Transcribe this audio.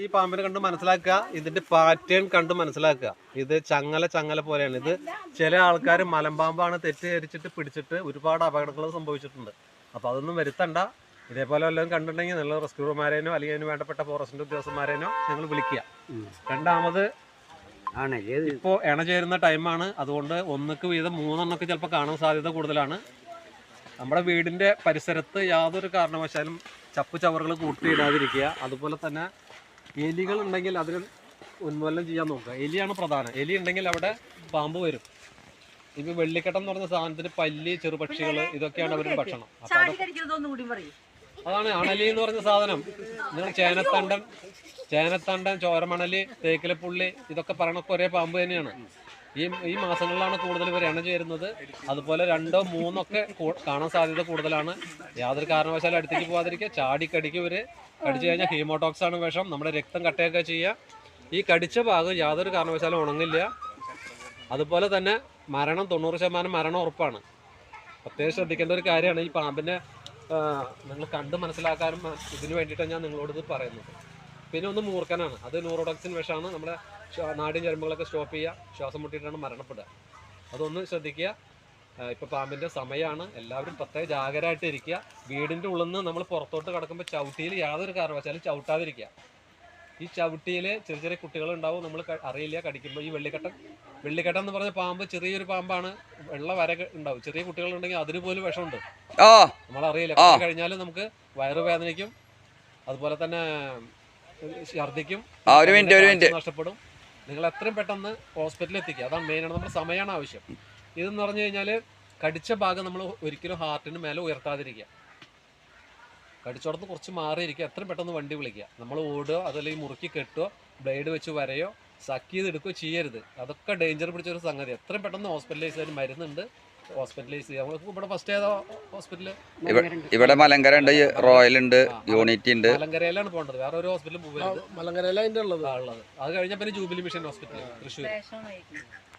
ഈ പാമ്പിനെ കണ്ട് മനസ്സിലാക്കുക, ഇതിന്റെ പാറ്റേൺ കണ്ട് മനസ്സിലാക്കുക. ഇത് ചങ്ങല പോലെയാണ്. ഇത് ചില ആൾക്കാർ മലമ്പാമ്പാണ് തെറ്റിദ്ധരിച്ചിട്ട് പിടിച്ചിട്ട് ഒരുപാട് അപകടങ്ങൾ സംഭവിച്ചിട്ടുണ്ട്. അപ്പോൾ അതൊന്നും വരുത്തണ്ട. ഇതേപോലെ വല്ലതും കണ്ടിട്ടുണ്ടെങ്കിൽ നല്ല റെസ്ക്യൂർമാരേനോ അല്ലെങ്കിൽ അതിന് വേണ്ടപ്പെട്ട ഫോറസ്റ്റിന്റെ ഉദ്യോഗസ്ഥന്മാരേനോ ഞങ്ങൾ വിളിക്കുക. രണ്ടാമത് ഇപ്പോൾ ഇണ ചേരുന്ന ടൈമാണ്. അതുകൊണ്ട് ഒന്നുക്ക് വീതം 3 എണ്ണമൊക്കെ ചിലപ്പോൾ കാണാൻ സാധ്യത കൂടുതലാണ്. നമ്മുടെ വീടിന്റെ പരിസരത്ത് യാതൊരു കാരണവശാലും ചപ്പ് ചവറുകൾ കൂട്ടിയിടാതിരിക്കുക. അതുപോലെ തന്നെ എലികൾ ഉണ്ടെങ്കിൽ അതിന് ഉന്മൂലനം ചെയ്യാൻ നോക്കുക. എലിയാണ് പ്രധാനം. എലി ഉണ്ടെങ്കിൽ അവിടെ പാമ്പ് വരും. ഇപ്പൊ വെള്ളിക്കെട്ടം എന്ന് പറഞ്ഞ സാധനത്തിന് പല്ലി, ചെറുപക്ഷികൾ ഇതൊക്കെയാണ് അവരുടെ ഭക്ഷണം. അതാണ് അണലി എന്ന് പറഞ്ഞ സാധനം. നിങ്ങൾ ചേനത്തണ്ടൻ, ചോരമണലി, തേക്കിലപ്പുള്ളി ഇതൊക്കെ പറയണൊക്കെ ഒരേ പാമ്പ് തന്നെയാണ്. ഈ മാസങ്ങളിലാണ് കൂടുതൽ ഇവർ ഇണ ചേരുന്നത്. അതുപോലെ 2 or 3 ഒക്കെ കാണാൻ സാധ്യത കൂടുതലാണ്. യാതൊരു കാരണവശാലും അടുത്തേക്ക് പോകാതിരിക്കുക. ചാടിക്കടിക്കും. ഇവർ കടിച്ചു കഴിഞ്ഞാൽ ഹീമോടോക്സ് ആണ് വിഷം. നമ്മുടെ രക്തം കട്ടയൊക്കെ ചെയ്യുക. ഈ കടിച്ച ഭാഗം യാതൊരു കാരണവശാലും ഉണങ്ങില്ല. അതുപോലെ തന്നെ മരണം 90% മരണം ഉറപ്പാണ്. പ്രത്യേകം ശ്രദ്ധിക്കേണ്ട ഒരു കാര്യമാണ്. ഈ പാമ്പിനെ നിങ്ങൾ കണ്ട് മനസ്സിലാക്കാനും ഇതിനു വേണ്ടിയിട്ടാണ് ഞാൻ നിങ്ങളോട് ഇത് പറയുന്നത്. പിന്നെ ഒന്ന് മൂർഖനാണ്. അത് ന്യൂറോടോക്സിൻ വിഷമാണ്. നമ്മുടെ നാടിൻ ഞരമ്പുകളൊക്കെ സ്റ്റോപ്പ് ചെയ്യുക. ശ്വാസം മുട്ടിയിട്ടാണ് മരണപ്പെടുക. അതൊന്ന് ശ്രദ്ധിക്കുക. ഇപ്പോൾ പാമ്പിൻ്റെ സമയമാണ്. എല്ലാവരും പ്രത്യേക ജാഗരമായിട്ട് ഇരിക്കുക. വീടിൻ്റെ ഉള്ളിൽ നിന്ന് നമ്മൾ പുറത്തോട്ട് കിടക്കുമ്പോൾ ചവിട്ടിയിൽ യാതൊരു കാരണവശാലും ചവിട്ടാതിരിക്കുക. ഈ ചവിട്ടിയിൽ ചെറിയ കുട്ടികളുണ്ടാവും. നമ്മൾ അറിയില്ല കടിക്കുമ്പോൾ. ഈ വെള്ളിക്കെട്ടം എന്ന് പറഞ്ഞ പാമ്പ് ചെറിയൊരു പാമ്പാണ്. വെള്ള വര ഉണ്ടാവും. ചെറിയ കുട്ടികളുണ്ടെങ്കിൽ അതിന് പോലും വിഷമുണ്ട്. നമ്മളറിയില്ല. കഴിഞ്ഞാലും നമുക്ക് വയറുവേദനയ്ക്കും അതുപോലെ തന്നെ ഛർദിക്കും, നഷ്ടപ്പെടും. നിങ്ങൾ എത്രയും പെട്ടെന്ന് ഹോസ്പിറ്റലിൽ എത്തിക്കുക. അതാണ് മെയിനാണ്. നമ്മുടെ സമയമാണ് ആവശ്യം. ഇതെന്ന് പറഞ്ഞു കഴിഞ്ഞാൽ കടിച്ച ഭാഗം നമ്മൾ ഒരിക്കലും ഹാർട്ടിന് മേലെ ഉയർത്താതിരിക്കുക. കടിച്ചോടത്ത് കുറച്ച് മാറിയിരിക്കുക. എത്രയും പെട്ടെന്ന് വണ്ടി വിളിക്കുക. നമ്മൾ ഓടുകയോ അതല്ലെങ്കിൽ മുറുക്കി കെട്ടുകയോ ബ്ലേഡ് വെച്ച് വരയോ സക്ക് ചെയ്തെടുക്കുകയോ ചെയ്യരുത്. അതൊക്കെ ഡേഞ്ചർ പിടിച്ചൊരു സംഗതി. എത്രയും പെട്ടെന്ന് ഹോസ്പിറ്റലൈസ് ചെയ്യാൻ മരുന്നുണ്ട്. ഹോസ്പിറ്റലൈസ് ചെയ്യാം. നമ്മൾക്ക് ഇവിടെ ഫസ്റ്റ് ഏതാ ഹോസ്പിറ്റല്? ഇവിടെ മലങ്കര ഉണ്ട്, റോയൽ ഉണ്ട്, യൂണിറ്റി ഉണ്ട്. മലങ്കരയിലാണ് പോകേണ്ടത്. വേറെ ഒരു ഹോസ്പിറ്റലിൽ പോകരുത്. മലങ്കരയിലാണ് ഉള്ളത്. അത് കഴിഞ്ഞാൽ പിന്നെ ജൂബിലി മിഷൻ ഹോസ്പിറ്റൽ തൃശ്ശൂർ.